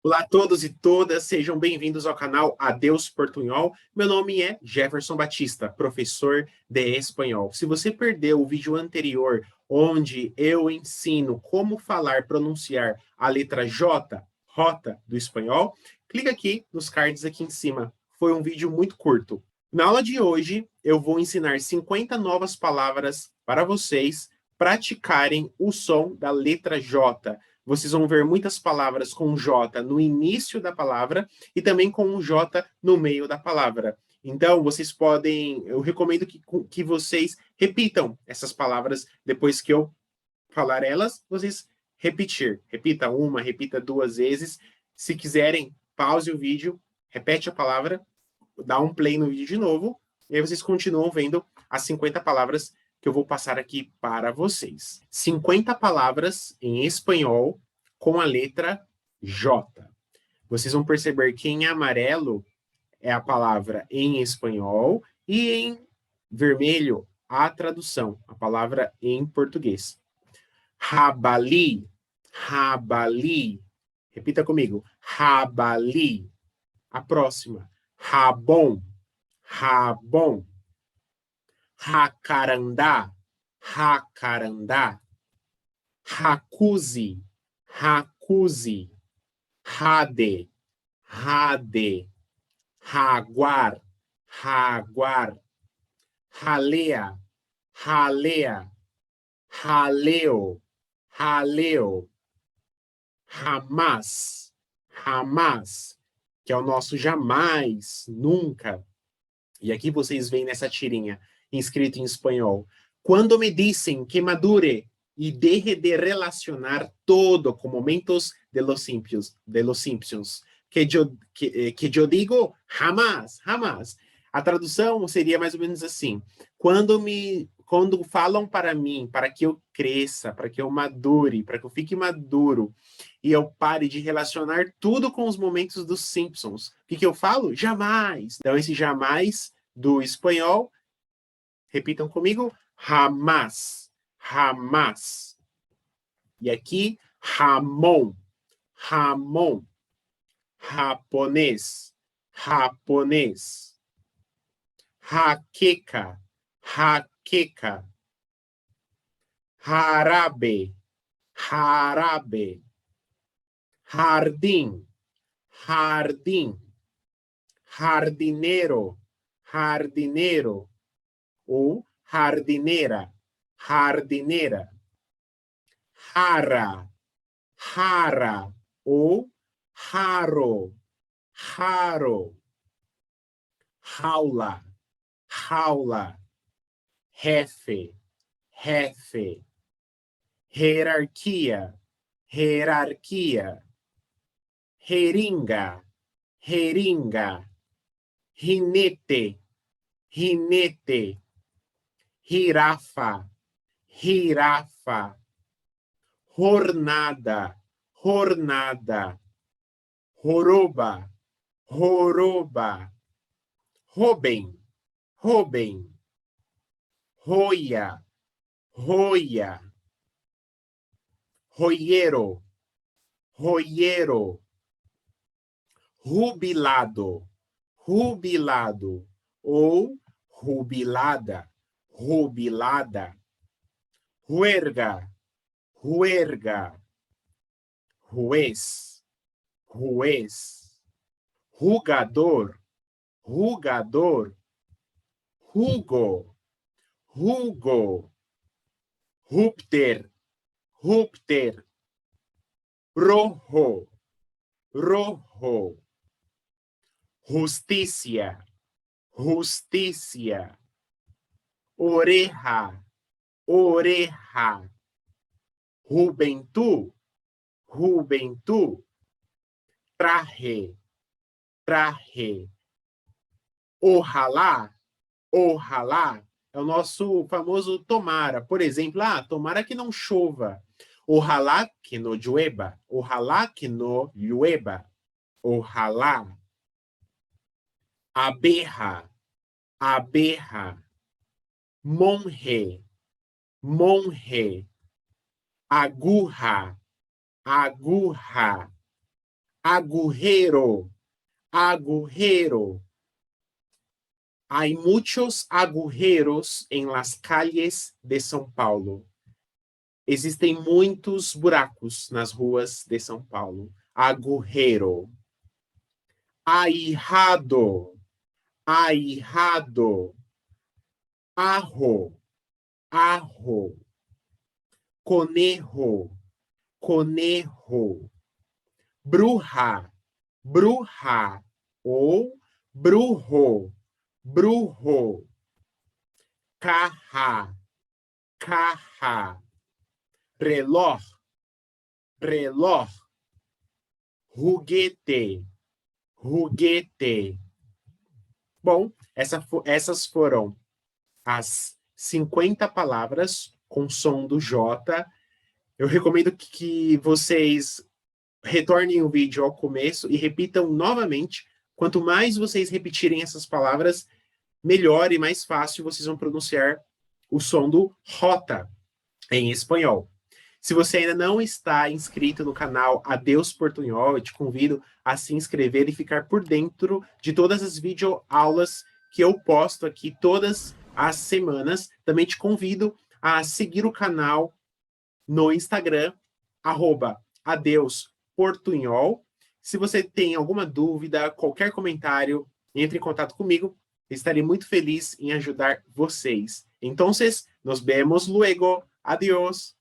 Olá a todos e todas, sejam bem-vindos ao canal Adeus Portunhol. Meu nome é Jefferson Batista, professor de espanhol. Se você perdeu o vídeo anterior, onde eu ensino como falar, pronunciar a letra J, rota do espanhol, clica aqui nos cards aqui em cima. Foi um vídeo muito curto. Na aula de hoje, eu vou ensinar 50 novas palavras para vocês praticarem o som da letra J. Vocês vão ver muitas palavras com J no início da palavra e também com um J no meio da palavra. Então, vocês podem, eu recomendo que vocês repitam essas palavras depois que eu falar elas, vocês repetir. Repita uma, repita duas vezes. Se quiserem, pause o vídeo, repete a palavra, dá um play no vídeo de novo, e aí vocês continuam vendo as 50 palavras que eu vou passar aqui para vocês. 50 palavras em espanhol com a letra J. Vocês vão perceber que em amarelo é a palavra em espanhol e em vermelho a tradução, a palavra em português. Rabali, rabali. Repita comigo. Rabali. A próxima. Rabon, rabon. Jacarandá, jacarandá. Jacuzzi, jacuzzi. Jade, jade. Jaguar, jaguar. Jalea, jalea. Jaleo, jaleo. Jamás, jamás, que é o nosso jamais, nunca. E aqui vocês veem nessa tirinha, escrito em espanhol. Quando me dizem que madure e deje de relacionar todo com momentos de los Simpsons, que eu digo jamás, jamás. A tradução seria mais ou menos assim: quando falam para mim, para que eu cresça, para que eu madure, para que eu fique maduro e eu pare de relacionar tudo com os momentos dos Simpsons, o que eu falo? Jamais. Então esse jamais do espanhol, repitam comigo, jamás, jamás. E aqui, jamón, jamón. Japonês, japonês. Jaqueca, jaqueca. Jarabe, jarabe. Jardim, jardim. Jardineiro, jardineiro. Ou jardineira, jardineira. Jara, jara. Ou jaro, jaro. Jaula, jaula. Jefe, jefe. Hierarquia, hierarquia. Jeringa, jeringa. Jinete, jinete. Girafa, girafa. Jornada, jornada. Joroba, joroba. Robem, robem. Joia, joia. Joieiro, joieiro. Rubilado, rubilado. Ou rubilada, rubilada. Juerga, juerga. Juez, juez. Rugador, rugador. Rugo, rugo. Rupter, rupter. Rojo, rojo. Justicia, justicia. Oreja, oreja. Juventud, juventud. Traje, traje. Ojalá, ojalá. É o nosso famoso tomara. Por exemplo, tomara que não chova. Ojalá que no llueva. Ojalá que no llueva. Ojalá. Abeja, abeja. Monje, monje. Aguja, aguja. agujero, agujero. Hay muchos agujeros en las calles de São Paulo. Existem muitos buracos nas ruas de São Paulo. Agujero. Ahijado, ahijado. Arro, arro. Conejo, conejo. Bruja, bruja. Ou brujo, brujo. Caja, caja. Reloj, reloj. Juguete, juguete. Bom, essas foram as 50 palavras com som do J. Eu recomendo que vocês retornem o vídeo ao começo e repitam novamente. Quanto mais vocês repetirem essas palavras, melhor e mais fácil vocês vão pronunciar o som do J em espanhol. Se você ainda não está inscrito no canal Adeus Portunhol, eu te convido a se inscrever e ficar por dentro de todas as videoaulas que eu posto aqui todas as semanas. Também te convido a seguir o canal no Instagram, @adeusportunhol. Se você tem alguma dúvida, qualquer comentário, entre em contato comigo. Estarei muito feliz em ajudar vocês. Então, nos vemos luego. Adiós.